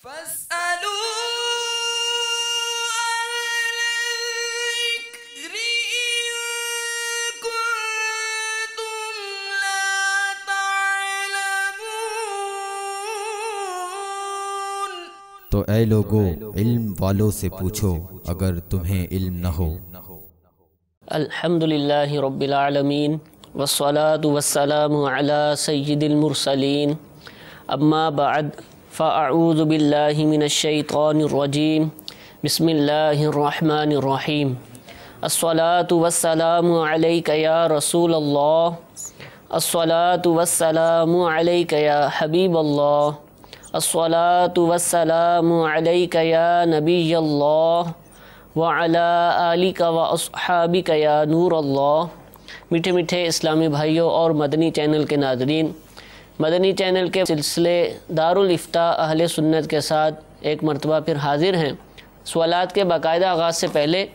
تو اے لوگو علم والوں سے پوچھو اگر تمہیں علم نہ ہو۔ الحمدللہ رب العالمین والصلاة والسلام علی سید المرسلین، اما بعد فاعوذ باللہ من الشیطان الرجیم، بسم اللہ الرحمن الرحیم۔ الصلاة والسلام علیک یا رسول اللہ، الصلاة والسلام علیک یا حبیب اللہ، الصلاة والسلام علیک یا نبی اللہ وعلی آلک و اصحابک یا نور اللہ۔ میٹھے میٹھے اسلامی بھائیوں اور مدنی چینل کے ناظرین، مدنی چینل کے سلسلے دارالافتاء اہل سنت کے ساتھ ایک مرتبہ پھر حاضر ہیں۔ سوالات کے باقاعدہ آغاز سے پہلے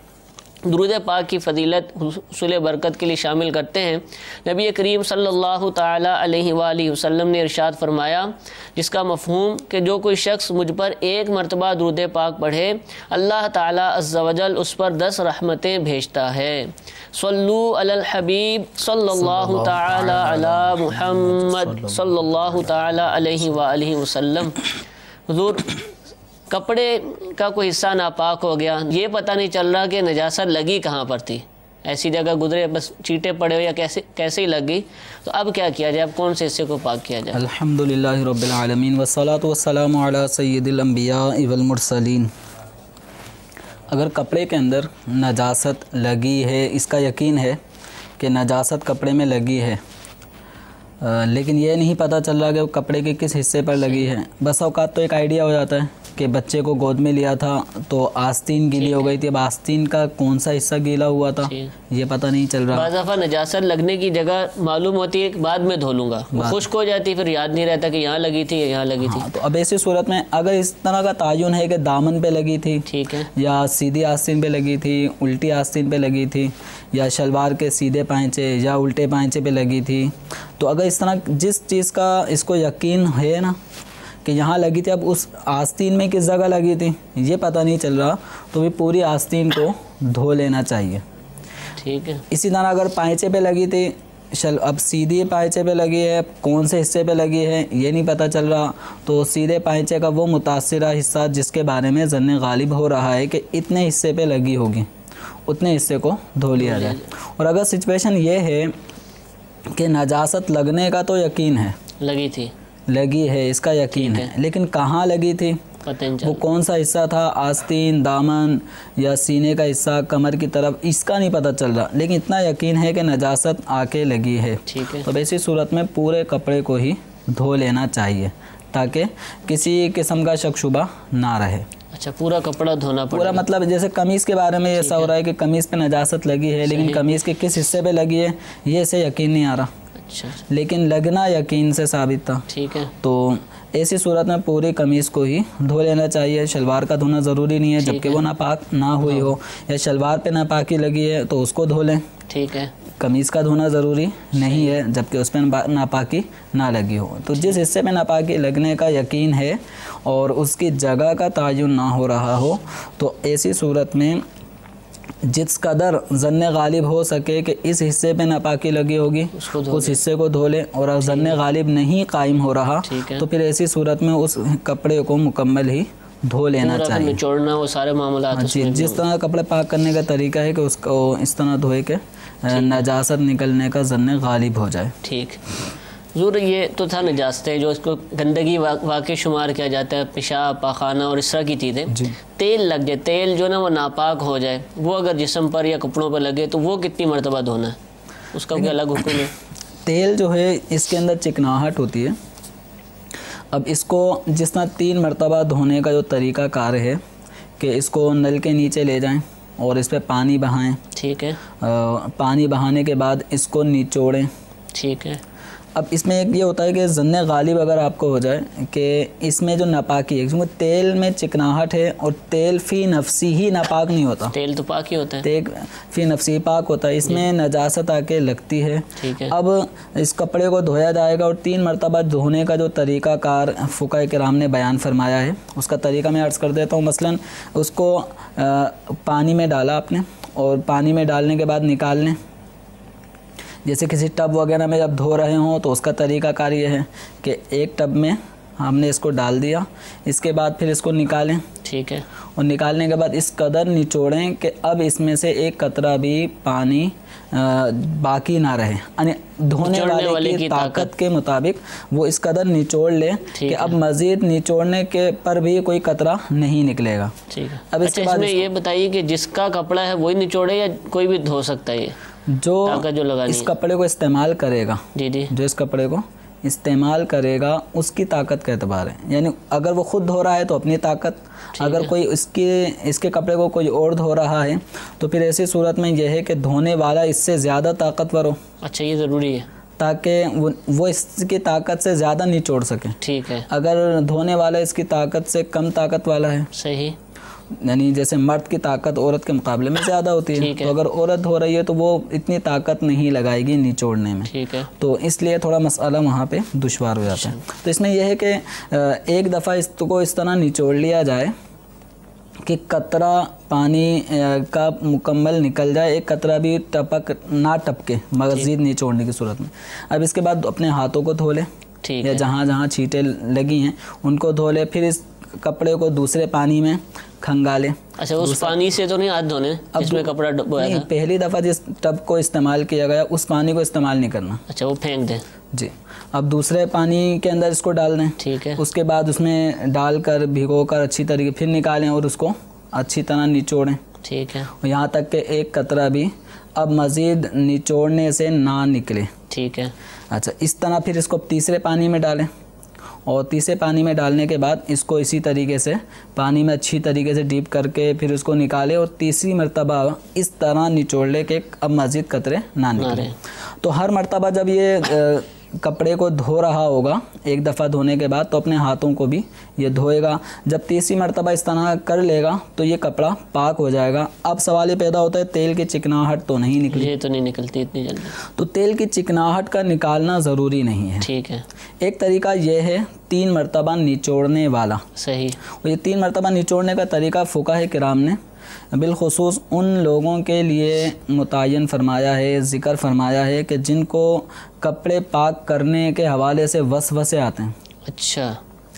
درود پاک کی فضیلت حصول برکت کے لیے شامل کرتے ہیں۔ نبی کریم صلی اللہ تعالی علیہ وآلہ وسلم نے ارشاد فرمایا، جس کا مفہوم کہ جو کوئی شخص مجھ پر ایک مرتبہ درود پاک پڑھے، اللہ تعالی عز و جل اس پر 10 رحمتیں بھیجتا ہے۔ صلو علی الحبیب صلی اللہ تعالی علی محمد صلی اللہ تعالی علیہ وآلہ وسلم۔ حضور، کپڑے کا کوئی حصہ ناپاک ہو گیا، یہ پتہ نہیں چل رہا کہ نجاست لگی کہاں پر تھی، ایسی جگہ گزرے بس چیٹے پڑے ہو یا کیسے ہی لگ گئی، تو اب کیا کیا جائے، اب کون سے حصے کو پاک کیا جائے؟ الحمدللہ رب العالمین والصلاة والسلام علی سید الانبیاء والمرسلین۔ اگر کپڑے کے اندر نجاست لگی ہے، اس کا یقین ہے کہ نجاست کپڑے میں لگی ہے، لیکن یہ نہیں پتہ چل رہا کہ وہ کپڑے کے کس حصے پر لگی ہے، بس اوقات تو ایک آئیڈیا ہو جاتا ہے کہ بچے کو گود میں لیا تھا تو آستین گیلی ہو گئی تھی، اب آستین کا کون سا حصہ گیلا ہوا تھا یہ پتہ نہیں چل رہا۔ بعض دفعہ نجاست لگنے کی جگہ معلوم ہوتی ہے کہ بعد میں دھو لوں گا، خشک ہو جاتی، پھر یاد نہیں رہتا کہ یہاں لگی تھی یا یہاں لگی تھی۔ تو اب ایسی صورت میں اگر اس طرح کا تعین ہے کہ دامن پہ لگی تھی، ٹھیک ہے، یا سیدھی آستین پہ لگی تھی، الٹی آستین پہ لگی تھی، یا شلوار کے سیدھے پائنچے یا الٹے پائنچے پہ لگی تھی، تو اگر اس طرح جس چیز کا اس کو یقین ہے نا کہ یہاں لگی تھی، اب اس آستین میں کس جگہ لگی تھی یہ پتہ نہیں چل رہا، تو بھی پوری آستین کو دھو لینا چاہیے، ٹھیک ہے۔ اسی طرح اگر پائنچے پہ لگی تھی، اب سیدھے پائنچے پہ لگی ہے، کون سے حصے پہ لگی ہے یہ نہیں پتہ چل رہا، تو سیدھے پائنچے کا وہ متاثرہ حصہ جس کے بارے میں ظن غالب ہو رہا ہے کہ اتنے حصے پہ لگی ہوگی، اتنے حصے کو دھو لیا جائے۔ اور اگر سچویشن یہ ہے کہ نجاست لگنے کا تو یقین ہے، لگی ہے اس کا یقین ہے، لیکن کہاں لگی تھی، وہ کون سا حصہ تھا، آستین، دامن یا سینے کا حصہ، کمر کی طرف، اس کا نہیں پتہ چل رہا، لیکن اتنا یقین ہے کہ نجاست آ کے لگی ہے، تو ایسی صورت میں پورے کپڑے کو ہی دھو لینا چاہیے تاکہ کسی قسم کا شک شبہ نہ رہے۔ اچھا، پورا کپڑا دھونا پڑے، پورا مطلب جیسے قمیص کے بارے میں ایسا ہو رہا ہے کہ قمیص پہ نجاست لگی ہے، لیکن قمیص کے کس حصے پہ لگی ہے یہ اسے یقین نہیں آ رہا، لیکن لگنا یقین سے ثابت تھا، ٹھیک ہے، تو ایسی صورت میں پوری قمیص کو ہی دھو لینا چاہیے۔ شلوار کا دھونا ضروری نہیں ہے جبکہ وہ ناپاک نہ ہوئی ہو، یا شلوار پہ ناپاکی لگی ہے تو اس کو دھو لیں، ٹھیک ہے۔ قمیص کا دھونا ضروری نہیں ہے جبکہ اس پہ ناپاکی نہ لگی ہو، تو جس حصے میں ناپاکی لگنے کا یقین ہے اور اس کی جگہ کا تعین نہ ہو رہا ہو، تو ایسی صورت میں جس قدر ظن غالب ہو سکے کہ اس حصے پہ ناپاکی لگی ہوگی اس حصے کو دھو لیں، اور اگر ظن غالب نہیں قائم ہو رہا تو پھر ایسی صورت میں اس کپڑے کو مکمل ہی دھو لینا چاہیے، نچوڑنا وہ سارے معاملات، جس طرح کپڑے پاک کرنے کا طریقہ ہے کہ اس کو اس طرح دھوئے کہ نجاست نکلنے کا ظن غالب ہو جائے، ٹھیک۔ حضور، یہ تو تھا نجاستیں جو اس کو گندگی واقع شمار کیا جاتا ہے، پیشاب، پاخانہ اور اس طرح کی چیزیں۔ تیل لگ جائے، تیل جو نا وہ ناپاک ہو جائے، وہ اگر جسم پر یا کپڑوں پر لگے تو وہ کتنی مرتبہ دھونا ہے، اس کا کوئی الگ حکم ہے؟ تیل جو ہے اس کے اندر چکناہٹ ہوتی ہے، اب اس کو جس طرح 3 مرتبہ دھونے کا جو طریقہ کار ہے کہ اس کو نل کے نیچے لے جائیں اور اس پہ پانی بہائیں، ٹھیک ہے، پانی بہانے کے بعد اس کو نچوڑیں، ٹھیک ہے، اب اس میں ایک یہ ہوتا ہے کہ ظن غالب اگر آپ کو ہو جائے کہ اس میں جو ناپاکی ہے، کیونکہ تیل میں چکناہٹ ہے اور تیل فی نفسی ہی ناپاک نہیں ہوتا، تیل تو پاک ہی ہوتا ہے، تیل فی نفسی پاک ہوتا ہے، اس میں نجاست آ کے لگتی ہے۔ اب اس کپڑے کو دھویا جائے گا اور 3 مرتبہ دھونے کا جو طریقہ کار فقہاء کرام نے بیان فرمایا ہے، اس کا طریقہ میں عرض کر دیتا ہوں۔ مثلا اس کو پانی میں ڈالا آپ نے، اور پانی میں ڈالنے کے بعد نکال لیں، جیسے کسی ٹب وغیرہ میں جب دھو رہے ہوں تو اس کا طریقہ کار یہ ہے کہ ایک ٹب میں ہم نے اس کو ڈال دیا، اس کے بعد پھر اس کو نکالیں، ٹھیک ہے، اور نکالنے کے بعد اس قدر نچوڑیں کہ اب اس میں سے ایک قطرہ بھی پانی باقی نہ رہے، یعنی دھونے والے کی طاقت کے مطابق وہ اس قدر نچوڑ لے کہ اب مزید نچوڑنے کے پر بھی کوئی قطرہ نہیں نکلے گا۔ ٹھیک ہے، اب اس کے بعد میں یہ بتائیے کہ جس کا کپڑا ہے وہی نچوڑے یا کوئی بھی دھو سکتا ہے؟ یہ جو اس کپڑے کو استعمال کرے گا، جو اس کپڑے کو استعمال کرے گا اس کی طاقت کا اعتبار ہے، یعنی اگر وہ خود دھو رہا ہے تو اپنی طاقت، اگر کوئی اس کے کپڑے کو کوئی اور دھو رہا ہے تو پھر ایسی صورت میں یہ ہے کہ دھونے والا اس سے زیادہ طاقتور ہو۔ اچھا، یہ ضروری ہے تاکہ وہ اس کی طاقت سے زیادہ نہیں چھوڑ سکے۔ ٹھیک ہے، اگر دھونے والا اس کی طاقت سے کم طاقت والا ہے، صحیح، یعنی جیسے مرد کی طاقت عورت کے مقابلے میں زیادہ ہوتی ہے، تو اگر عورت دھو رہی ہے تو وہ اتنی طاقت نہیں لگائے گی نچوڑنے میں، ٹھیک ہے، تو اس لیے تھوڑا مسئلہ وہاں پہ دشوار ہو جاتا ہے۔ تو اس میں یہ ہے کہ ایک دفعہ اس کو اس طرح نچوڑ لیا جائے کہ قطرہ پانی کا مکمل نکل جائے، ایک قطرہ بھی نہ ٹپکے مزید نچوڑنے کی صورت میں۔ اب اس کے بعد اپنے ہاتھوں کو دھو لے، یا جہاں جہاں چھینٹیں لگی ہیں ان کو دھو لے، پھر اس کپڑے کو دوسرے پانی میں کھنگا لے۔ اچھا، اس پانی سے تو نہیں ہاتھ دھونے جس میں کپڑا ڈبویا تھا؟ پہلی دفعہ جس ٹب کو استعمال کیا گیا اس پانی کو استعمال نہیں کرنا۔ اچھا، وہ پھینک دیں۔ جی، اب دوسرے پانی کے اندر اس کو ڈال دیں، ٹھیک ہے، اس کے بعد اس میں ڈال کر بھگو کر اچھی طریقے پھر نکالیں اور اس کو اچھی طرح نچوڑیں، ٹھیک ہے، یہاں تک کہ ایک قطرہ بھی اب مزید نچوڑنے سے نہ نکلے، ٹھیک ہے۔ اچھا، اس طرح پھر اس کو تیسرے پانی میں ڈالیں، اور تیسرے پانی میں ڈالنے کے بعد اس کو اسی طریقے سے پانی میں اچھی طریقے سے ڈیپ کر کے پھر اس کو نکالے اور تیسری مرتبہ اس طرح نچوڑ لے کہ اب مزید قطرے نہ نکلیں۔ تو ہر مرتبہ جب یہ کپڑے کو دھو رہا ہوگا ایک دفعہ دھونے کے بعد تو اپنے ہاتھوں کو بھی یہ دھوئے گا، جب تیسری مرتبہ اس طرح کر لے گا تو یہ کپڑا پاک ہو جائے گا۔ اب سوال یہ پیدا ہوتا ہے تیل کی چکناہٹ تو نہیں نکلی؟ یہ تو نہیں نکلتی اتنی جلدی، تو تیل کی چکناہٹ کا نکالنا ضروری نہیں ہے، ٹھیک ہے۔ ایک طریقہ یہ ہے 3 مرتبہ نچوڑنے والا، صحیح، اور یہ 3 مرتبہ نچوڑنے کا طریقہ فقہاء کرام نے بالخصوص ان لوگوں کے لیے متعین فرمایا ہے، ذکر فرمایا ہے کہ جن کو کپڑے پاک کرنے کے حوالے سے وسوسے آتے ہیں۔ اچھا،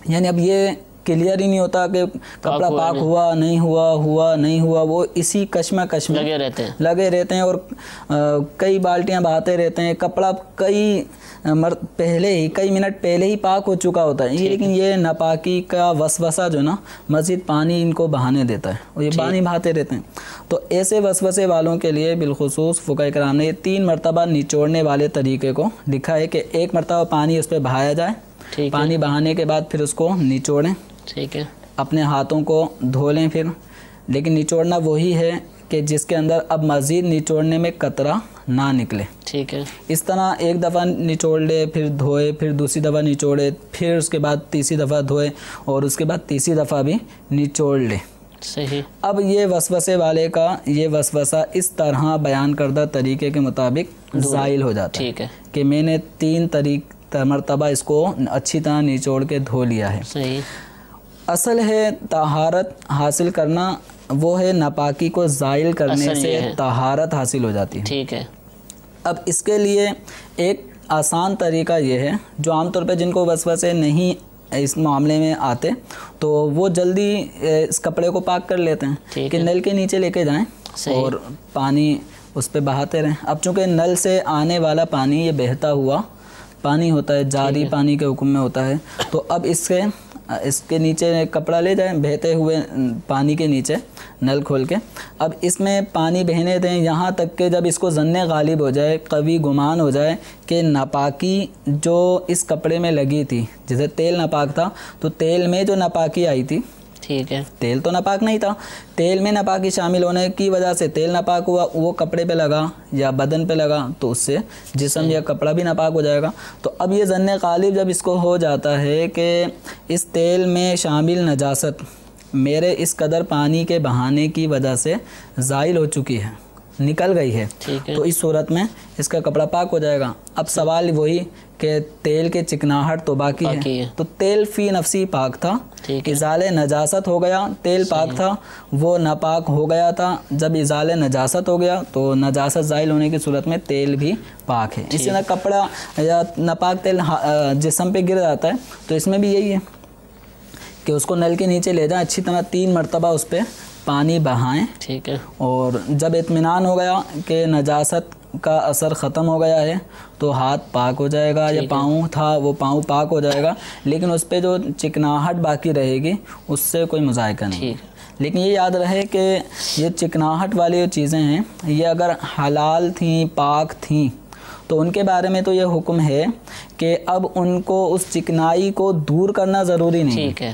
یعنی اب یہ کلیئر ہی نہیں ہوتا کہ کپڑا پاک ہوا نہیں ہوا نہیں ہوا، وہ اسی کشمکش میں لگے رہتے ہیں اور کئی بالٹیاں بہاتے رہتے ہیں، کپڑا کئی منٹ پہلے ہی پاک ہو چکا ہوتا ہے، لیکن یہ ناپاکی کا وسوسہ جو نا مزید پانی ان کو بہانے دیتا ہے اور یہ پانی بہاتے رہتے ہیں۔ تو ایسے وسوسے والوں کے لیے بالخصوص فقہاء کرام نے یہ 3 مرتبہ نچوڑنے والے طریقے کو لکھا ہے کہ ایک مرتبہ پانی اس پہ بہایا جائے، پانی بہانے کے بعد پھر اس کو نچوڑیں، ٹھیک ہے، اپنے ہاتھوں کو دھو لیں پھر، لیکن نچوڑنا وہی ہے کہ جس کے اندر اب مزید نچوڑنے میں قطرہ نہ نکلے، ٹھیک ہے۔ اس طرح ایک دفعہ نچوڑ لے، پھر دھوئے، پھر دوسری دفعہ نچوڑے، پھر اس کے بعد تیسری دفعہ دھوئے اور اس کے بعد تیسری دفعہ بھی نچوڑ لے۔ صحیح۔ اب یہ وسوسے والے کا یہ وسوسہ اس طرح بیان کردہ طریقے کے مطابق زائل ہو جاتا ہے، ٹھیک ہے، کہ میں نے 3 مرتبہ اس کو اچھی طرح نچوڑ کے دھو لیا ہے۔ صحیح۔ اصل ہے طہارت حاصل کرنا، وہ ہے ناپاکی کو زائل کرنے سے طہارت حاصل ہو جاتی ہے، ٹھیک ہے۔ اب اس کے لیے ایک آسان طریقہ یہ ہے، جو عام طور پہ جن کو وسوسے نہیں اس معاملے میں آتے تو وہ جلدی اس کپڑے کو پاک کر لیتے ہیں کہ نل کے نیچے لے کے جائیں اور پانی اس پہ بہاتے رہیں۔ اب چونکہ نل سے آنے والا پانی یہ بہتا ہوا پانی ہوتا ہے، جاری پانی کے حکم میں ہوتا ہے، تو اب اس کے نیچے کپڑا لے جائیں بہتے ہوئے پانی کے نیچے نل کھول کے، اب اس میں پانی بہنے دیں یہاں تک کہ جب اس کو ظن غالب ہو جائے، قوی گمان ہو جائے کہ ناپاکی جو اس کپڑے میں لگی تھی، جیسے تیل ناپاک تھا تو تیل میں جو ناپاکی آئی تھی ٹھیک ہے. تیل تو ناپاک نہیں تھا, تیل میں ناپاکی شامل ہونے کی وجہ سے تیل ناپاک ہوا, وہ کپڑے پہ لگا یا بدن پہ لگا تو اس سے جسم یا کپڑا بھی ناپاک ہو جائے گا. تو اب یہ ظن غالب جب اس کو ہو جاتا ہے کہ اس تیل میں شامل نجاست میرے اس قدر پانی کے بہانے کی وجہ سے زائل ہو چکی ہے, نکل گئی ہے, تو اس صورت میں اس کا کپڑا پاک ہو جائے گا. اب سوال وہی کہ تیل کے چکناہٹ تو باقی ہے, تو تیل فی نفسی پاک تھا, ازالے نجاست ہو گیا, تیل پاک تھا وہ ناپاک ہو گیا تھا, جب ازالے نجاست ہو گیا تو نجاست زائل ہونے کی صورت میں تیل بھی پاک ہے. اسی طرح کپڑا یا ناپاک تیل جسم پہ گر جاتا ہے تو اس میں بھی یہی ہے کہ اس کو نل کے نیچے لے جائیں, اچھی طرح 3 مرتبہ اس پہ پانی بہائیں, ٹھیک ہے, اور جب اطمینان ہو گیا کہ نجاست کا اثر ختم ہو گیا ہے تو ہاتھ پاک ہو جائے گا, یا پاؤں تھا وہ پاؤں پاک ہو جائے گا, لیکن اس پہ جو چکناہٹ باقی رہے گی اس سے کوئی مذائقہ نہیں. لیکن یہ یاد رہے کہ یہ چکناہٹ والی جو چیزیں ہیں یہ اگر حلال تھیں, پاک تھیں, تو ان کے بارے میں تو یہ حکم ہے کہ اب ان کو اس چکنائی کو دور کرنا ضروری نہیں. ٹھیک ہے.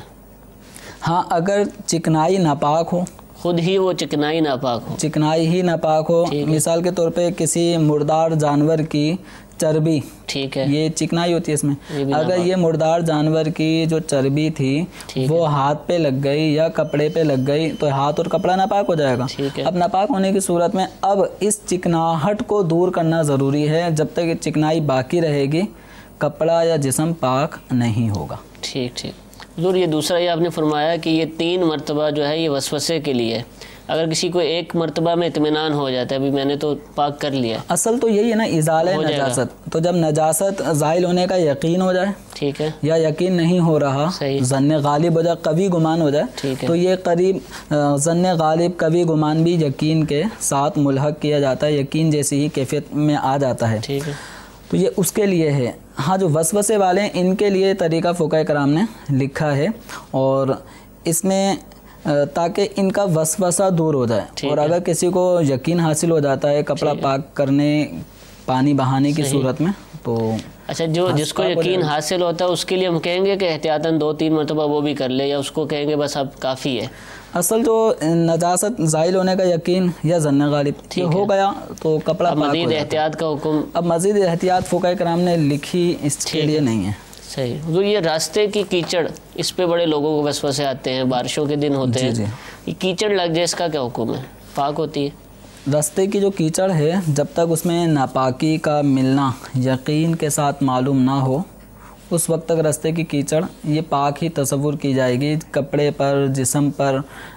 ہاں اگر چکنائی ناپاک ہو, خود ہی وہ چکنائی ناپاک ہو, چکنائی ہی ناپاک ہو, مثال کے طور پہ کسی مردار جانور کی چربی, ٹھیک ہے, یہ چکنائی ہوتی ہے اس میں, اگر یہ مردار جانور کی جو چربی تھی وہ ہاتھ پہ لگ گئی یا کپڑے پہ لگ گئی تو ہاتھ اور کپڑا ناپاک ہو جائے گا. اب ناپاک ہونے کی صورت میں اب اس چکناہٹ کو دور کرنا ضروری ہے, جب تک یہ چکنائی باقی رہے گی کپڑا یا جسم پاک نہیں ہوگا. ٹھیک ٹھیک. حضور یہ دوسرا یہ آپ نے فرمایا کہ یہ 3 مرتبہ جو ہے یہ وسوسے کے لیے, اگر کسی کو ایک مرتبہ میں اطمینان ہو جاتا ہے ابھی میں نے تو پاک کر لیا, اصل تو یہی ہے نا ازالہ نجاست, تو جب نجاست زائل ہونے کا یقین ہو جائے, ٹھیک ہے, یا یقین نہیں ہو رہا, ظن غالب ہو جائے, قوی گمان ہو جائے, تو یہ قریب ظن غالب قوی گمان بھی یقین کے ساتھ ملحق کیا جاتا ہے, یقین جیسی ہی کیفیت میں آ جاتا ہے. ٹھیک ہے, تو یہ اس کے لیے ہے. ہاں جو وسوسے والے ہیں ان کے لیے طریقہ فقہاء کرام نے لکھا ہے, اور اس میں تاکہ ان کا وسوسہ دور ہو جائے, اور اگر کسی کو یقین حاصل ہو جاتا ہے کپڑا پاک کرنے پانی بہانے کی صورت میں تو اچھا, جس کو یقین حاصل ہوتا ہے اس کے لیے ہم کہیں گے کہ احتیاطاً 2-3 مرتبہ وہ بھی کر لے, یا اس کو کہیں گے بس اب کافی ہے؟ اصل جو نجاست زائل ہونے کا یقین یا ظن غالب ہو گیا تو کپڑا مزید احتیاط کا حکم, اب مزید احتیاط فقہاء کرام نے لکھی اس کے لیے نہیں ہے. صحیح. حضور یہ راستے کی کیچڑ, اس پہ بڑے لوگوں کو وسوسے آتے ہیں, بارشوں کے دن ہوتے ہیں, یہ کیچڑ لگ جائے اس کا کیا حکم ہے؟ پاک ہوتی ہے؟ راستے کی جو کیچڑ ہے جب تک اس میں ناپاکی کا ملنا یقین کے ساتھ معلوم نہ ہو اس وقت تک راستے کی کیچڑ یہ پاک ہی تصور کی جائے گی. کپڑے پر جسم پر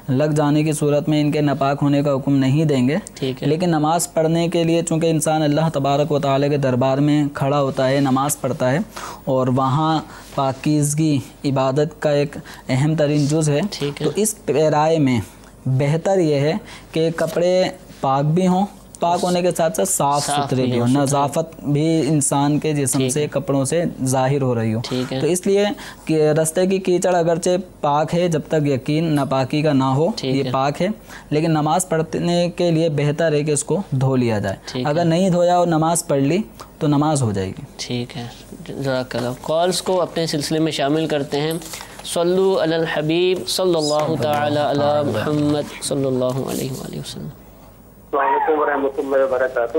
لگ جانے کی صورت میں ان کے ناپاک ہونے کا حکم نہیں دیں گے. لیکن نماز پڑھنے کے لیے چونکہ انسان اللہ تبارک و تعالی کے دربار میں کھڑا ہوتا ہے, نماز پڑھتا ہے, اور وہاں پاکیزگی عبادت کا ایک اہم ترین جز ہے, تو اس پیرائے میں بہتر یہ ہے کہ کپڑے پاک بھی ہوں, پاک ہونے کے ساتھ ساتھ صاف ستھرے بھی ہوں, نظافت بھی انسان کے جسم سے کپڑوں سے ظاہر ہو رہی ہو. تو اس لیے کہ راستے کی کیچڑ اگرچہ پاک ہے جب تک یقین ناپاکی کا نہ ہو, یہ پاک ہے, لیکن نماز پڑھنے کے لیے بہتر ہے کہ اس کو دھو لیا جائے. اگر نہیں دھویا اور نماز پڑھ لی تو نماز ہو جائے گی. ٹھیک ہے, جزاک اللہ. کالز کو اپنے سلسلے میں شامل کرتے ہیں. صلو علی الحبیب صلی اللہ تعالی علی محمد صلی اللہ علیہ وآلہ وسلم. السلام علیکم ورحمۃ اللہ وبرکاتہ.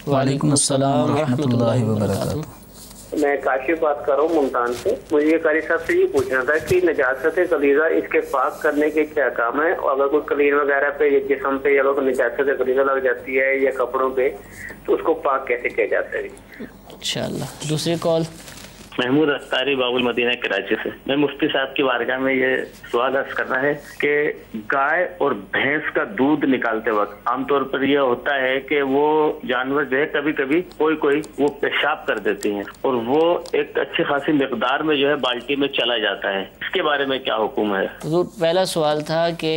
وعلیکم السلام ورحمۃ اللہ وبرکاتہ. میں کاشف بات کر رہا ہوں ملتان سے. مجھے یہ قاری صاحب سے یہ پوچھنا تھا کہ نجاست غلیظہ اس کے پاک کرنے کے کیا کام ہے, اور اگر کوئی کلین وغیرہ پہ یا جسم پہ یا نجاست غلیظہ لگ جاتی ہے یا کپڑوں پہ تو اس کو پاک کیسے کیا جاتا ہے؟ انشاءاللہ. دوسری کال. محمود اختاری باب المدینہ کراچی سے. میں مفتی صاحب کی بارگاہ میں یہ سوال عرض کرنا ہے کہ گائے اور بھینس کا دودھ نکالتے وقت عام طور پر یہ ہوتا ہے کہ وہ جانور جو ہے کبھی کبھی کوئی وہ پیشاب کر دیتے ہیں اور وہ ایک اچھی خاصی مقدار میں جو ہے بالٹی میں چلا جاتا ہے, اس کے بارے میں کیا حکم ہے؟ حضور پہلا سوال تھا کہ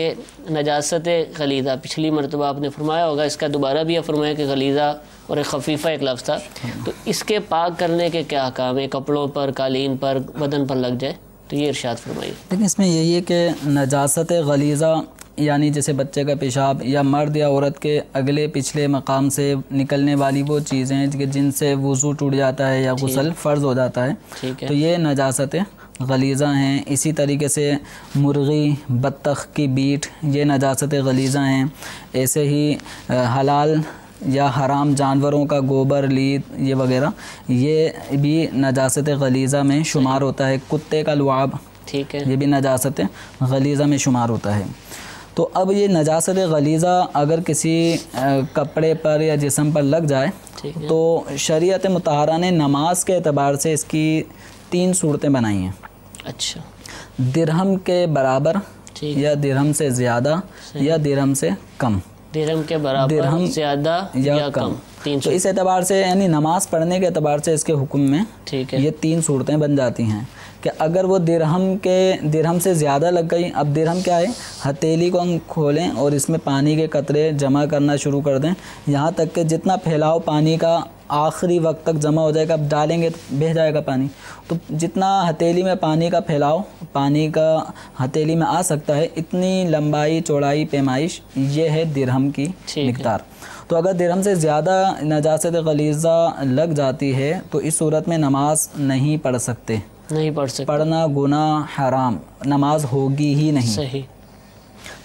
نجاست غلیظہ, پچھلی مرتبہ آپ نے فرمایا ہوگا, اس کا دوبارہ بھی فرمایا کہ غلیظہ اور ایک خفیفہ ایک لفظ تھا, تو اس کے پاک کرنے کے کیا حکام ہے؟ کپڑوں پر, قالین پر, بدن پر لگ جائے تو یہ ارشاد فرمائیے. لیکن اس میں یہی ہے کہ نجاست غلیظہ یعنی جیسے بچے کا پیشاب یا مرد یا عورت کے اگلے پچھلے مقام سے نکلنے والی وہ چیزیں جن سے وضو ٹوٹ جاتا ہے یا غسل فرض ہو جاتا ہے، تو یہ نجاست غلیظہ ہیں۔ اسی طریقے سے مرغی، بطخ کی بیٹ، یہ نجاست غلیظہ ہیں۔ ایسے ہی حلال یا حرام جانوروں کا گوبر، لید یہ وغیرہ، یہ بھی نجاست غلیظہ میں شمار ہوتا ہے۔ کتے کا لعاب، ٹھیک ہے، یہ بھی نجاست غلیظہ میں شمار ہوتا ہے۔ تو اب یہ نجاست غلیظہ اگر کسی کپڑے پر یا جسم پر لگ جائے تو شریعت مطہرہ نے نماز کے اعتبار سے اس کی 3 صورتیں بنائی ہیں۔ اچھا، درہم کے برابر یا درہم سے زیادہ یا درہم سے کم، درہم کے برابر، زیادہ یا کم، تو اس اعتبار سے یعنی نماز پڑھنے کے اعتبار سے اس کے حکم میں یہ 3 صورتیں بن جاتی ہیں کہ اگر وہ درہم سے زیادہ لگ گئی، اب درہم کیا ہے، ہتھیلی کو ہم کھولیں اور اس میں پانی کے قطرے جمع کرنا شروع کر دیں، یہاں تک کہ جتنا پھیلاؤ پانی کا آخری وقت تک جمع ہو جائے گا، اب ڈالیں گے تو بہہ جائے گا پانی، تو جتنا ہتھیلی میں پانی کا پھیلاؤ پانی کا ہتھیلی میں آ سکتا ہے، اتنی لمبائی چوڑائی پیمائش، یہ ہے درہم کی مقدار۔ تو اگر درہم سے زیادہ نجاست غلیظہ لگ جاتی ہے تو اس صورت میں نماز نہیں پڑھ سکتے، پڑھنا گناہ حرام، نماز ہوگی ہی نہیں۔ صحیح،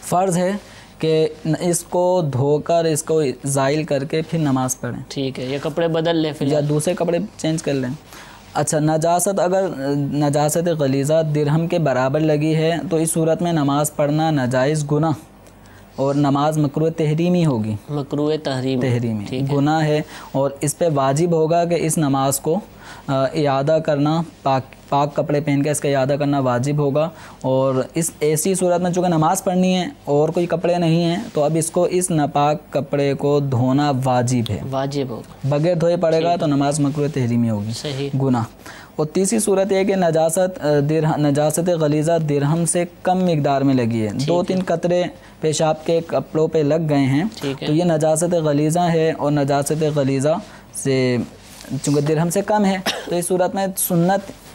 فرض ہے کہ اس کو دھو کر اس کو زائل کر کے پھر نماز پڑھیں، ٹھیک ہے، یا کپڑے بدل لیں یا دوسرے کپڑے چینج کر لیں۔ اچھا، نجاست اگر نجاست غلیظہ درہم کے برابر لگی ہے تو اس صورت میں نماز پڑھنا ناجائز گناہ اور نماز مکروہ تحریمی ہوگی، مکروہ تحریمی گناہ ہے، اور اس پہ واجب ہوگا کہ اس نماز کو اعادہ کرنا، پاک کپڑے پہن کے اس کا اعادہ کرنا واجب ہوگا۔ اور اس ایسی صورت میں چونکہ نماز پڑھنی ہے اور کوئی کپڑے نہیں ہیں تو اب اس کو اس ناپاک کپڑے کو دھونا واجب ہے، واجب ہوگا، بغیر دھوئے پڑے گا تو نماز مکروہ تحریمی ہوگی، گناہ۔ اور تیسری صورت یہ ہے کہ نجاست غلیظہ درہم سے کم مقدار میں لگی ہے، 2-3 قطرے پیشاب کے کپڑوں پہ لگ گئے ہیں تو یہ نجاست غلیظہ ہے، اور نجاست غلیظہ سے چونکہ درہم سے کم ہے تو اس صورت میں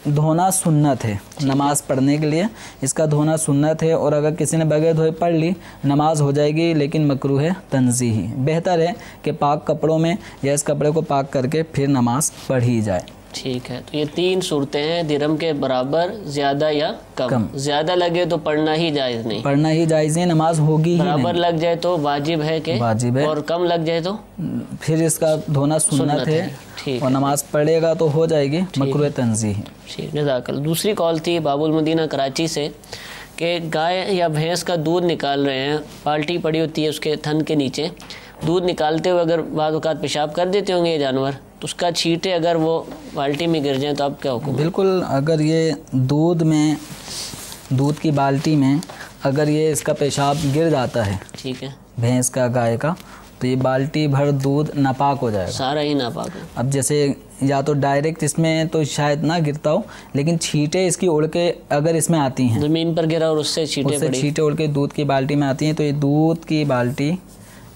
دھونا سنت ہے، نماز پڑھنے کے لیے اس کا دھونا سنت ہے، اور اگر کسی نے بغیر دھوئے پڑھ لی نماز ہو جائے گی، لیکن مکروہ تنزیہی، بہتر ہے کہ پاک کپڑوں میں یا اس کپڑے کو پاک کر کے پھر نماز پڑھی جائے۔ ٹھیک ہے، تو یہ 3 صورتیں ہیں، درہم کے برابر، زیادہ یا کم۔ زیادہ لگے تو پڑھنا ہی جائز نہیں، پڑھنا ہی جائز نہیں، نماز ہوگی ہی نہیں۔ برابر لگ جائے تو واجب ہے کہ واجب ہے، اور کم لگ جائے تو پھر اس کا دھونا سنت ہے، اور نماز پڑھے گا تو ہو جائے گی مکروہ تنزیہی۔ ٹھیک، جزاک اللہ۔ دوسری کال تھی باب المدینہ کراچی سے کہ گائے یا بھینس کا دودھ نکال رہے ہیں، بالٹی پڑی ہوتی ہے اس کے تھن کے نیچے، دودھ نکالتے ہوئے اگر بعض اوقات پیشاب کر دیتے ہوں گے یہ جانور، تو اس کا چھینٹے اگر وہ بالٹی میں گر جائیں تو اب کیا حکم ہے؟ بالکل، اگر یہ دودھ کی بالٹی میں اگر یہ اس کا پیشاب گر جاتا ہے، ٹھیک ہے، بھینس کا، گائے کا، تو یہ بالٹی بھر دودھ ناپاک ہو جائے گا، سارا ہی ناپاک ہے۔ اب جیسے یا تو ڈائریکٹ اس میں تو شاید نہ گرتا ہو، لیکن چھینٹے اس کی اڑ کے اگر اس میں آتی ہیں، زمین پر گرا اور اس سے چھینٹے اڑ کے دودھ کی بالٹی میں آتی ہیں، تو یہ دودھ کی بالٹی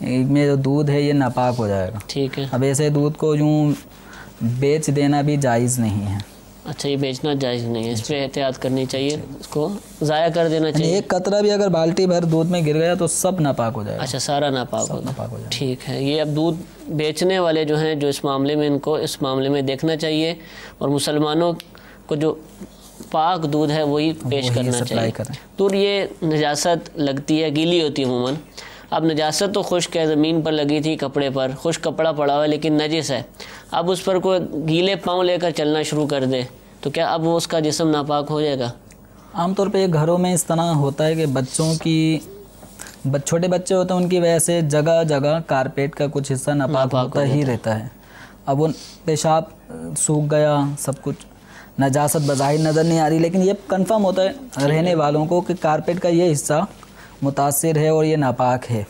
میں جو دودھ ہے یہ ناپاک ہو جائے گا، ٹھیک ہے۔ اب ایسے دودھ کو یوں بیچ دینا بھی جائز نہیں ہے۔ اچھا، یہ بیچنا جائز نہیں ہے، اس پہ احتیاط کرنی چاہیے، اس کو ضائع کر دینا چاہیے۔ ایک قطرہ بھی اگر بالٹی بھر دودھ میں گر گیا تو سب ناپاک ہو جائے گا۔ اچھا، سارا ناپاک ہوگا، ٹھیک ہے۔ یہ اب دودھ بیچنے والے جو ہیں جو اس معاملے میں، ان کو اس معاملے میں دیکھنا چاہیے، اور مسلمانوں کو جو پاک دودھ ہے وہی پیش کرنا چاہیے۔ تو یہ نجاست لگتی ہے، گیلی ہوتی ہے عموماً۔ اب نجاست تو خشک ہے، زمین پر لگی تھی کپڑے پر، خشک کپڑا پڑا ہوا ہے لیکن نجس ہے، اب اس پر کوئی گیلے پاؤں لے کر چلنا شروع کر دے تو کیا اب وہ اس کا جسم ناپاک ہو جائے گا؟ عام طور پہ گھروں میں اس طرح ہوتا ہے کہ چھوٹے بچے ہوتے ہیں، ان کی وجہ سے جگہ جگہ کارپیٹ کا کچھ حصہ ناپاک ہوتا ہی رہتا ہے۔ اب وہ پیشاب سوکھ گیا، سب کچھ نجاست بظاہر نظر نہیں آ رہی، لیکن یہ کنفرم ہوتا ہے رہنے والوں کو کہ کارپیٹ کا یہ حصہ متاثر ہے اور یہ ناپاک ہے۔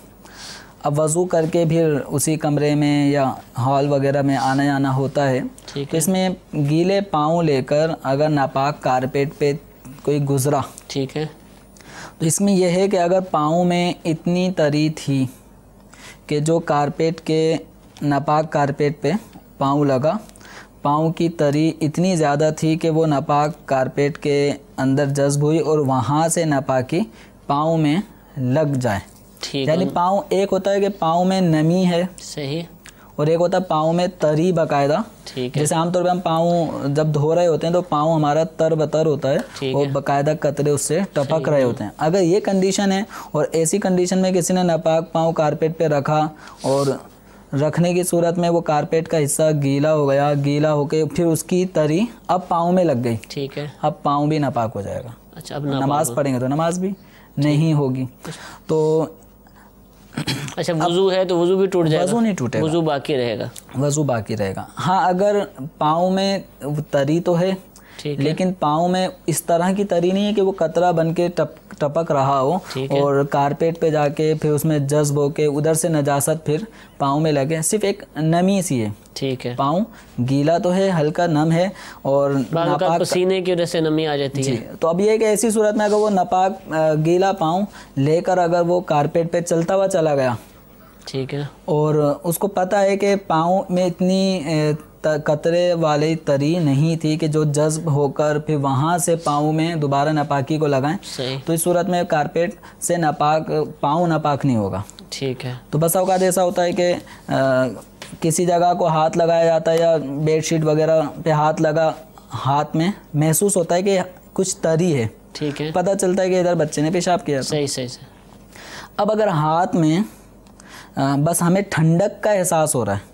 اب وضو کر کے پھر اسی کمرے میں یا ہال وغیرہ میں آنا جانا ہوتا ہے، تو اس میں گیلے پاؤں لے کر اگر ناپاک کارپیٹ پہ کوئی گزرا، ٹھیک ہے، تو اس میں یہ ہے کہ اگر پاؤں میں اتنی تری تھی کہ جو کارپیٹ کے ناپاک کارپیٹ پہ پاؤں لگا، پاؤں کی تری اتنی زیادہ تھی کہ وہ ناپاک کارپیٹ کے اندر جذب ہوئی اور وہاں سے ناپاکی پاؤں میں لگ جائے. ٹھیک. یعنی پاؤں ایک ہوتا ہے کہ پاؤں میں نمی ہے صحیح, اور ایک ہوتا ہے پاؤں میں تری باقاعدہ. ٹھیک ہے. جیسے عام طور پہ ہم پاؤں جب دھو رہے ہوتے ہیں تو پاؤں ہمارا تر بتر ہوتا ہے اور باقاعدہ قطرے اس سے ٹپک رہے ہوتے ہیں. اگر یہ کنڈیشن ہے اور ایسی کنڈیشن میں کسی نے ناپاک پاؤں کارپیٹ پہ رکھا اور رکھنے کی صورت میں وہ کارپیٹ کا حصہ گیلا ہو گیا, گیلا ہو کے پھر اس کی تری اب پاؤں میں لگ گئی, ٹھیک ہے, اب پاؤں بھی ناپاک ہو جائے گا. اچھا, اب نماز پڑھیں گے تو نماز بھی نہیں ہوگی. تو اچھا, وضو ہے تو وضو بھی ٹوٹ جائے گا؟ وضو نہیں ٹوٹے گا, وضو باقی رہے گا. وضو باقی رہے گا. ہاں اگر پاؤں میں تری تو ہے لیکن پاؤں میں اس طرح کی تری نہیں ہے کہ وہ قطرہ بن کے ٹپک رہا ہو اور کارپیٹ پہ جا کے پھر اس میں جذب ہو کے ادھر سے نجاست پھر پاؤں میں لگے, صرف ایک نمی سی ہے. ٹھیک ہے, پاؤں گیلا تو ہے, ہلکا نم ہے اور ناپاک پسینے کی وجہ سے نمی آ جاتی ہے. تو اب یہ کہ ایسی صورت میں اگر وہ ناپاک گیلا پاؤں لے کر اگر وہ کارپیٹ پہ چلتا ہوا چلا گیا, ٹھیک ہے, اور اس کو پتہ ہے کہ پاؤں میں اتنی قطرے والی تری نہیں تھی کہ جو جذب ہو کر پھر وہاں سے پاؤں میں دوبارہ ناپاکی کو لگائیں, تو اس صورت میں کارپیٹ سے پاؤں ناپاک نہیں ہوگا. ٹھیک ہے. تو بس اوقات ایسا ہوتا ہے کہ کسی جگہ کو ہاتھ لگایا جاتا ہے یا بیڈ شیٹ وغیرہ پہ ہاتھ لگا, ہاتھ میں محسوس ہوتا ہے کہ کچھ تری ہے, ٹھیک ہے, پتہ چلتا ہے کہ ادھر بچے نے پیشاب کیا. صحیح. اب اگر ہاتھ میں بس ہمیں ٹھنڈک کا احساس ہو رہا ہے,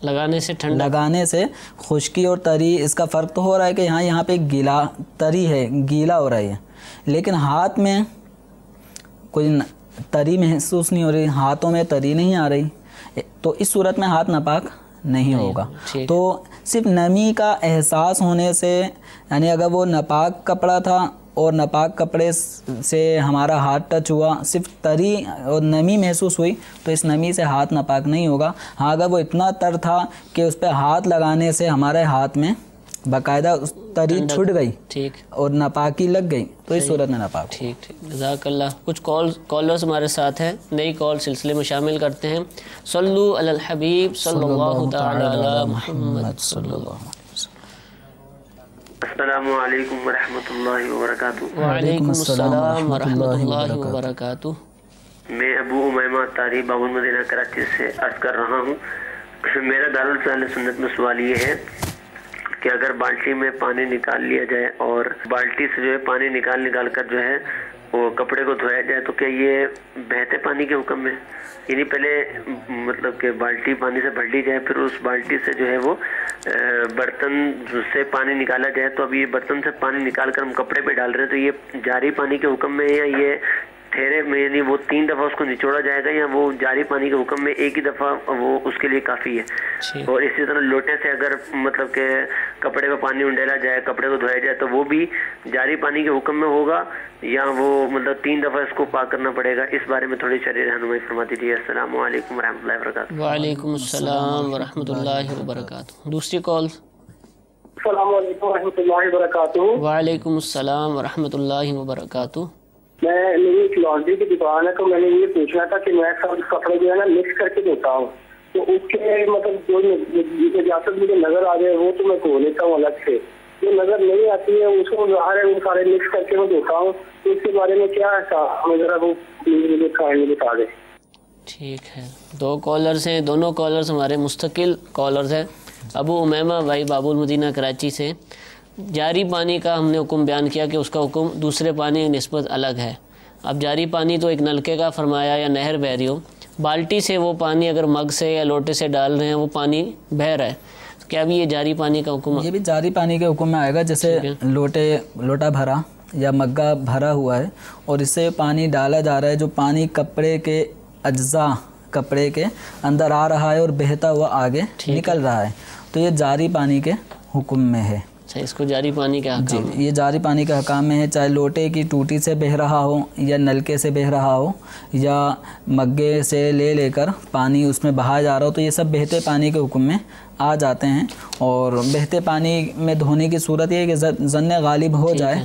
لگانے سے خشکی اور تری اس کا فرق تو ہو رہا ہے کہ یہاں پہ گیلا تری ہے, گیلا ہو رہا ہے, لیکن ہاتھ میں کوئی تری محسوس نہیں ہو رہی, ہاتھوں میں تری نہیں آ رہی, تو اس صورت میں ہاتھ ناپاک نہیں ہوگا. تو صرف نمی کا احساس ہونے سے, یعنی اگر وہ ناپاک کپڑا تھا اور ناپاک کپڑے سے ہمارا ہاتھ ٹچ ہوا, صرف تری اور نمی محسوس ہوئی, تو اس نمی سے ہاتھ ناپاک نہیں ہوگا. ہاں اگر وہ اتنا تر تھا کہ اس پہ ہاتھ لگانے سے ہمارے ہاتھ میں باقاعدہ تری چھٹ گئی, ٹھیک, اور ناپاکی لگ گئی, تو اس صورت میں ناپاک. ٹھیک, جزاک اللہ. کچھ کالرز ہمارے ساتھ ہیں, نئی کال سلسلے میں شامل کرتے ہیں. صلو علی الحبیب صلی اللہ تعالی علی محمد صلی اللہ علیہ وسلم. السلام علیکم ورحمۃ اللہ وبرکاتہ. وعلیکم السلام ورحمۃ اللہ وبرکاتہ. میں ابو امیمہ طاری باب المدینہ کراچی سے عرض کر رہا ہوں. میرا دارالفضل سنت میں سوال یہ ہے کہ اگر بالٹی میں پانی نکال لیا جائے اور بالٹی سے جو ہے پانی نکال کر جو ہے وہ کپڑے کو دھویا جائے, تو کیا یہ بہتے پانی کے حکم میں, یعنی پہلے مطلب کہ بالٹی پانی سے بھر لی جائے پھر اس بالٹی سے جو ہے وہ برتن سے پانی نکالا جائے, تو اب یہ برتن سے پانی نکال کر ہم کپڑے پہ ڈال رہے ہیں, تو یہ جاری پانی کے حکم میں ہے یا یہ ٹھہرے میں, یعنی وہ 3 دفعہ اس کو نچوڑا جائے گا یا وہ جاری پانی کے حکم میں ایک ہی دفعہ وہ اس کے لیے کافی ہے. اور اسی طرح لوٹے سے اگر مطلب کہ کپڑے کو پانی انڈیلا جائے, کپڑے کو دھویا جائے, تو وہ بھی جاری پانی کے حکم میں ہوگا یا وہ مطلب 3 دفعہ اس کو پاک کرنا پڑے گا؟ اس بارے میں تھوڑی شرعی رہنمائی فرما دیجیے. السلام علیکم ورحمۃ اللہ وبرکاتہ. وعلیکم السلام ورحمۃ اللہ وبرکاتہ. دوسری کال. السلام علیکم ورحمۃ اللہ وبرکاتہ. وعلیکم السلام ورحمۃ اللہ وبرکاتہ. میری ایک لانڈری کی دکان ہے, تو میں نے یہ پوچھنا تھا کہ میں سب کپڑے جو ہے نا مکس کر کے دھوتا ہوں, تو اس کے مطلب جو نجاست مجھے نظر آ جائے وہ تو میں دھو لیتا ہوں الگ سے, جو نظر نہیں آتی ہے اس کو ظاہر ہے وہ سارے مکس کر کے میں دھوتا ہوں, تو اس کے بارے میں کیا ہے ذرا وہ مجھے بتا دیں. ٹھیک ہے. 2 کالرز ہیں, دونوں کالرز ہمارے مستقل کالرز ہیں. ابو امیمہ بھائی باب المدینہ کراچی سے. جاری پانی کا ہم نے حکم بیان کیا کہ اس کا حکم دوسرے پانی کی نسبت الگ ہے. اب جاری پانی تو ایک نلکے کا فرمایا یا نہر بہ رہی ہو, بالٹی سے وہ پانی اگر مگ سے یا لوٹے سے ڈال رہے ہیں وہ پانی بہہ رہا ہے, تو کیا بھی یہ جاری پانی کا حکم؟ یہ بھی جاری پانی کے حکم میں آئے گا. جیسے لوٹا بھرا یا مگا بھرا ہوا ہے اور اس سے پانی ڈالا جا رہا ہے, جو پانی کپڑے کے اجزاء کپڑے کے اندر آ رہا ہے اور بہتا ہوا آگے نکل رہا ہے, تو یہ جاری پانی کے حکم میں ہے. اس کو جاری پانی کا حکام ہے. یہ جاری پانی کا حکام میں ہے, چاہے لوٹے کی ٹوٹی سے بہہ رہا ہو یا نلکے سے بہہ رہا ہو یا مگے سے لے کر پانی اس میں بہایا جا رہا ہو, تو یہ سب بہتے پانی کے حکم میں آ جاتے ہیں. اور بہتے پانی میں دھونے کی صورت یہ ہے کہ ظن غالب ہو جائے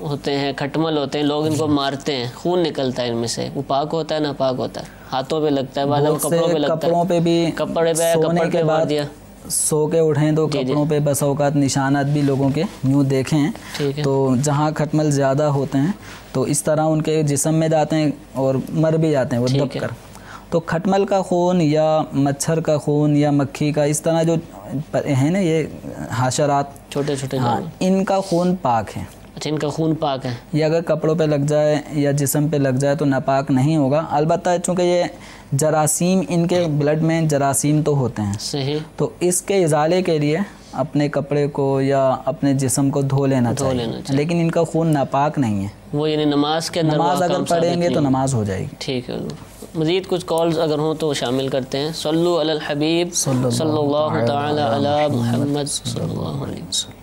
ہوتے ہیں, کھٹمل ہوتے ہیں, لوگ ان کو مارتے ہیں, خون نکلتا ہے ان میں سے, وہ پاک ہوتا ہے ناپاک ہوتا ہے؟ ہاتھوں پہ لگتا ہے, کپڑوں پہ لگتا ہے, کپڑوں پہ بھی, کپڑے پہ مار دیا, سو کے اٹھیں تو کپڑوں پہ بس اوقات نشانات بھی لوگوں کے یوں دیکھیں ہیں, تو جہاں کھٹمل زیادہ ہوتے ہیں تو اس طرح ان کے جسم میں جاتے ہیں اور مر بھی جاتے ہیں وہ دب کر. تو کھٹمل کا خون یا مچھر کا خون یا مکھی کا, اس طرح جو ہے نا یہ حشرات چھوٹے چھوٹے, ان کا خون پاک ہے. اچھا, ان کا خون پاک ہے. یہ اگر کپڑوں پہ لگ جائے یا جسم پہ لگ جائے تو ناپاک نہیں ہوگا. البتہ چونکہ یہ جراثیم, ان کے بلڈ میں جراثیم تو ہوتے ہیں, صحیح, تو اس کے ازالے کے لیے اپنے کپڑے کو یا اپنے جسم کو دھو لینا چاہیے, لیکن ان کا خون ناپاک نہیں ہے. وہ یعنی نماز کے اندر نماز اگر پڑھیں گے تو نماز ہو جائے گی. ٹھیک ہے. مزید کچھ کالز اگر ہوں تو شامل کرتے ہیں. صلو علی الحبیب صلی اللہ تعالی علی محمد صلی اللہ علیہ وسلم.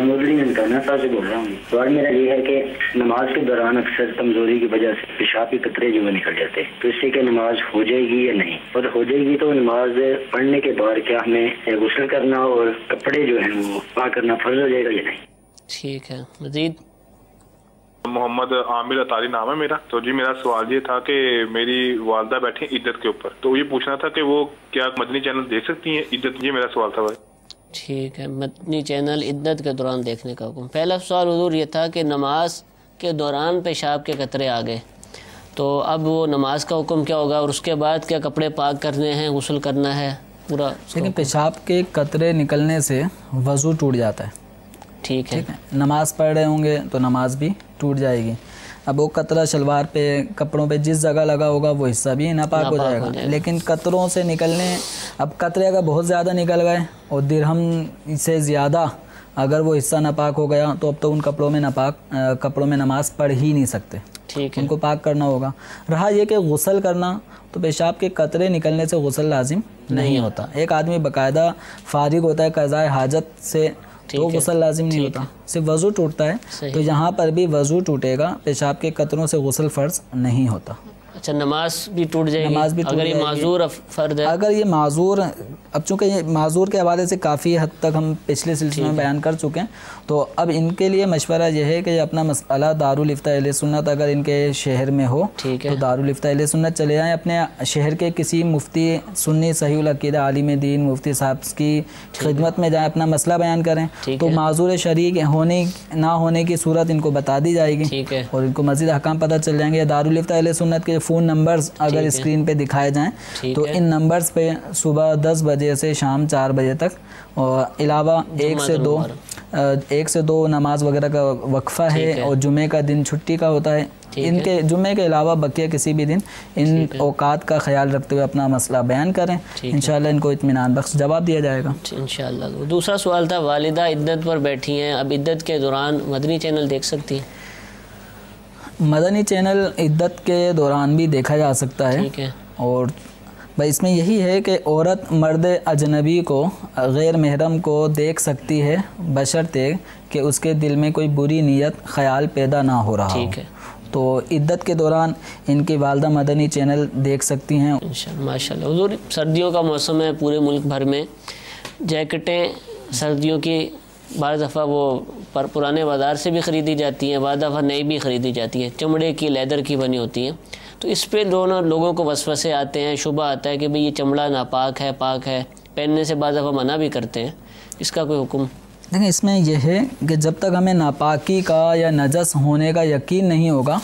مودری انتانا صاحب سے بول رہا ہوں. سوال میرا یہ ہے کہ نماز کے دوران اکثر کمزوری کی وجہ سے پیشاب کے قطرے جو نکل جاتے ہیں, تو اس سے کیا نماز ہو جائے گی یا نہیں؟ اور ہو جائے گی تو نماز پڑھنے کے بعد کیا ہمیں غسل کرنا اور کپڑے جو ہیں وہ پاک کرنا فرض ہو جائے گا یا نہیں؟ ٹھیک ہے. مزید محمد عامر اطاری نام ہے میرا. تو جی میرا سوال یہ تھا کہ میری والدہ بیٹھی عدت کے اوپر, تو یہ پوچھنا تھا کہ وہ کیا مدنی چینل دیکھ سکتی ہیں عدت؟ یہ میرا سوال تھا بھائی. ٹھیک ہے. مدنی چینل عدت کے دوران دیکھنے کا حکم. پہلا سوال حضور یہ تھا کہ نماز کے دوران پیشاب کے قطرے آ گئے, تو اب وہ نماز کا حکم کیا ہوگا, اور اس کے بعد کیا کپڑے پاک کرنے ہیں, غسل کرنا ہے پورا؟ لیکن پیشاب کے قطرے نکلنے سے وضو ٹوٹ جاتا ہے. ٹھیک ہے. نماز پڑھ رہے ہوں گے تو نماز بھی ٹوٹ جائے گی. اب وہ قطرہ شلوار پہ, کپڑوں پہ جس جگہ لگا ہوگا وہ حصہ بھی ناپاک ہو جائے گا. لیکن قطروں سے نکلنے, اب قطرے اگر بہت زیادہ نکل گئے اور درہم سے زیادہ اگر وہ حصہ ناپاک ہو گیا تو اب تو ان کپڑوں میں نماز پڑھ ہی نہیں سکتے. ٹھیک ہے. ان کو پاک کرنا ہوگا. رہا یہ کہ غسل کرنا, تو پیشاب کے قطرے نکلنے سے غسل لازم نہیں ہوتا. ایک آدمی باقاعدہ فارغ ہوتا ہے قضاء حاجت سے تو غسل لازم نہیں ہوتا, صرف وضو ٹوٹتا ہے. تو یہاں پر بھی وضو ٹوٹے گا, پیشاب کے قطروں سے غسل فرض نہیں ہوتا. اچھا, نماز بھی ٹوٹ جائے گی اگر یہ معذور فرد ہے؟ اگر یہ معذور, اب چونکہ یہ معذور کے حوالے سے کافی حد تک ہم پچھلے سلسلے میں بیان کر چکے ہیں, تو اب ان کے لیے مشورہ یہ ہے کہ یہ اپنا مسئلہ دارالفتہ اہل سنت اگر ان کے شہر میں ہو تو دارالفتہ اہل سنت چلے جائیں, اپنے شہر کے کسی مفتی سنی صحیح العقیدہ عالم دین مفتی صاحب کی خدمت میں جائیں, اپنا مسئلہ بیان کریں, تو معذور شریک ہونے نہ ہونے کی صورت ان کو بتا دی جائے گی اور ان کو مزید احکام پتہ چل جائیں گے. دارالفتہ اہل سنت کے فون نمبرز اگر اسکرین پہ دکھائے جائیں تو ان نمبرز پہ صبح 10 بجے سے شام 4 بجے تک, اور علاوہ 1 سے 2 نماز وغیرہ کا وقفہ ہے, اور جمعے کا دن چھٹی کا ہوتا ہے. ان کے جمعے کے علاوہ بقیہ کسی بھی دن ان اوقات کا خیال رکھتے ہوئے اپنا مسئلہ بیان کریں, انشاءاللہ ان کو اطمینان بخش جواب دیا جائے گا انشاءاللہ. دوسرا سوال تھا, والدہ عدت پر بیٹھی ہیں, اب عدت کے دوران مدنی چینل دیکھ سکتی ہیں؟ مدنی چینل عدت کے دوران بھی دیکھا جا سکتا ہے, اور بھائی اس میں یہی ہے کہ عورت مرد اجنبی کو, غیر محرم کو دیکھ سکتی ہے بشرطے کہ اس کے دل میں کوئی بری نیت خیال پیدا نہ ہو رہا ہو. تو عدت کے دوران ان کی والدہ مدنی چینل دیکھ سکتی ہیں. ماشاءاللہ. حضور سردیوں کا موسم ہے, پورے ملک بھر میں جیکٹیں سردیوں کی بعض دفعہ وہ پرانے بازار سے بھی خریدی جاتی ہیں, بعض دفعہ نئی بھی خریدی جاتی ہیں, چمڑے کی لیدر کی بنی ہوتی ہیں. تو اس پہ دونوں لوگوں کو وسوسے آتے ہیں, شبہ آتا ہے کہ بھئی یہ چمڑا ناپاک ہے پاک ہے, پہننے سے بعض دفعہ منع بھی کرتے ہیں, اس کا کوئی حکم؟ دیکھیں اس میں یہ ہے کہ جب تک ہمیں ناپاکی کا یا نجس ہونے کا یقین نہیں ہوگا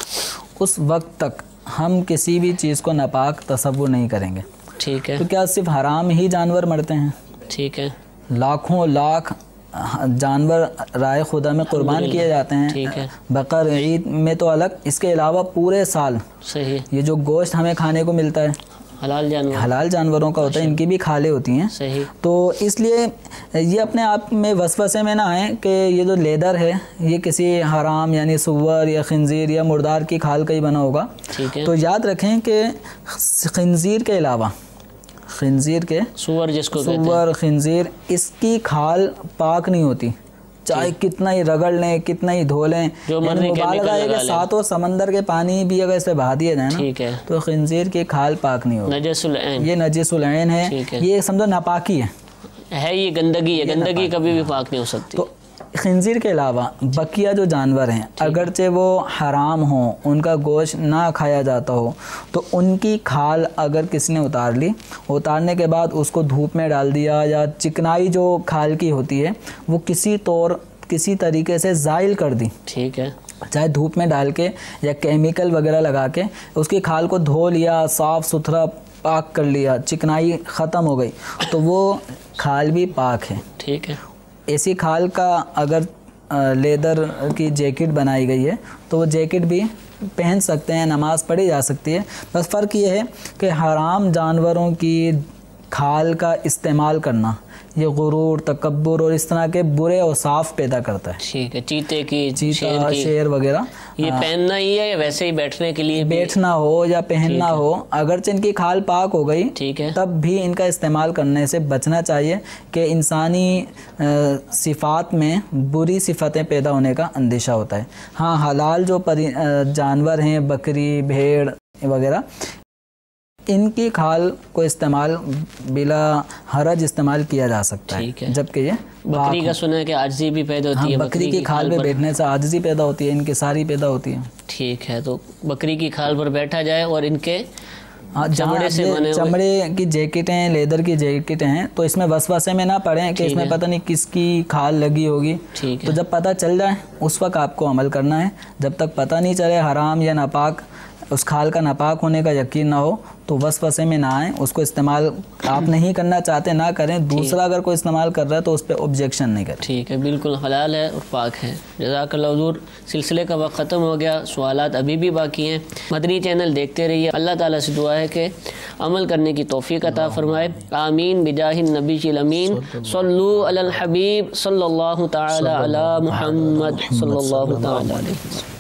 اس وقت تک ہم کسی بھی چیز کو ناپاک تصور نہیں کریں گے. ٹھیک ہے. تو کیا صرف حرام ہی جانور مرتے ہیں؟ ٹھیک ہے. لاکھوں لاکھ جانور رائے خدا میں قربان کیے جاتے ہیں, بقر عید میں تو الگ, اس کے علاوہ پورے سال یہ جو گوشت ہمیں کھانے کو ملتا ہے حلال جانوروں کا ہوتا ہے, ان کی بھی کھالیں ہوتی ہیں. تو اس لیے یہ اپنے آپ میں وسوسے میں نہ آئیں کہ یہ جو لیدر ہے یہ کسی حرام یعنی سور یا خنزیر یا مردار کی کھال کا ہی بنا ہوگا. تو یاد رکھیں کہ خنزیر کے علاوہ سور خنزیر اس کی کھال پاک نہیں ہوتی, چاہے کتنا ہی رگڑ لیں کتنا ہی دھو لیں. مبالغہ ہے کہ 7 سمندر کے پانی بھی اگر اسے بہا دیے جائیں نا تو خنزیر کی کھال پاک نہیں ہوتی, یہ نجس العین ہے, یہ سمجھو ناپاکی ہے, یہ گندگی ہے, گندگی کبھی بھی پاک نہیں ہو سکتی. تو خنزیر کے علاوہ بقیہ جو جانور ہیں اگرچہ وہ حرام ہوں، ان کا گوشت نہ کھایا جاتا ہو، تو ان کی کھال اگر کسی نے اتار لی، اتارنے کے بعد اس کو دھوپ میں ڈال دیا، یا چکنائی جو کھال کی ہوتی ہے وہ کسی طریقے سے زائل کر دی، ٹھیک ہے، چاہے دھوپ میں ڈال کے یا کیمیکل وغیرہ لگا کے اس کی کھال کو دھو لیا، صاف ستھرا پاک کر لیا، چکنائی ختم ہو گئی، تو وہ کھال بھی پاک ہے، ٹھیک ہے۔ ایسی کھال کا اگر لیدر کی جیکٹ بنائی گئی ہے تو وہ جیکٹ بھی پہن سکتے ہیں، نماز پڑھی جا سکتی ہے۔ بس فرق یہ ہے کہ حرام جانوروں کی کھال کا استعمال کرنا یہ غرور، تکبر اور اس طرح کے برے اوصاف پیدا کرتا ہے۔ ٹھیک ہے، چیتے کی، چیتا، شیر وغیرہ، یہ پہننا ہی ہے یا ویسے ہی بیٹھنے کے لیے؟ بیٹھنا ہو یا پہننا ہو، اگرچہ ان کی کھال پاک ہو گئی ٹھیک ہے، تب بھی ان کا استعمال کرنے سے بچنا چاہیے کہ انسانی صفات میں بری صفتیں پیدا ہونے کا اندیشہ ہوتا ہے۔ ہاں، حلال جو جانور ہیں، بکری، بھیڑ وغیرہ، ان کی کھال کو استعمال بلا حرج استعمال کیا جا سکتا ہے، جبکہ یہ بکری کا سنا ہے کہ عاجزی بھی پیدا ہوتی ہے، بکری کی کھال پہ بیٹھنے سے عاجزی پیدا ہوتی ہے، انکساری پیدا ہوتی ہے۔ ٹھیک ہے، تو بکری کی کھال پر بیٹھا جائے اور ان کے چمڑے سے بنے چمڑے کی جیکٹیں، لیدر کی جیکٹیں ہیں، تو اس میں وسوسے میں نہ پڑیں کہ اس میں پتہ نہیں کس کی کھال لگی ہوگی، تو جب پتہ چل جائے اس وقت آپ کو عمل کرنا ہے۔ جب تک پتہ نہیں چلے حرام یا ناپاک، اس کھال کا ناپاک ہونے کا یقین نہ ہو تو وسوسے میں نہ آئیں، اس کو استعمال آپ نہیں کرنا چاہتے نہ کریں، دوسرا اگر کوئی استعمال کر رہا ہے تو اس پہ آبجیکشن نہیں کریں۔ ٹھیک ہے، بالکل حلال ہے اور پاک ہے۔ جزاک اللہ حضور، سلسلے کا وقت ختم ہو گیا، سوالات ابھی بھی باقی ہیں، مدنی چینل دیکھتے رہیے۔ اللہ تعالیٰ سے دعا ہے کہ عمل کرنے کی توفیق عطا فرمائے، آمین بجاہ النبی الامین، صلو علی الحبیب صلی اللہ تعالی علی محمد صلی اللہ تعالی علیہ وسلم۔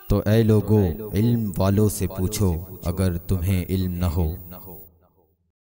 تو اے لوگو، علم والوں سے پوچھو اگر تمہیں علم نہ ہو۔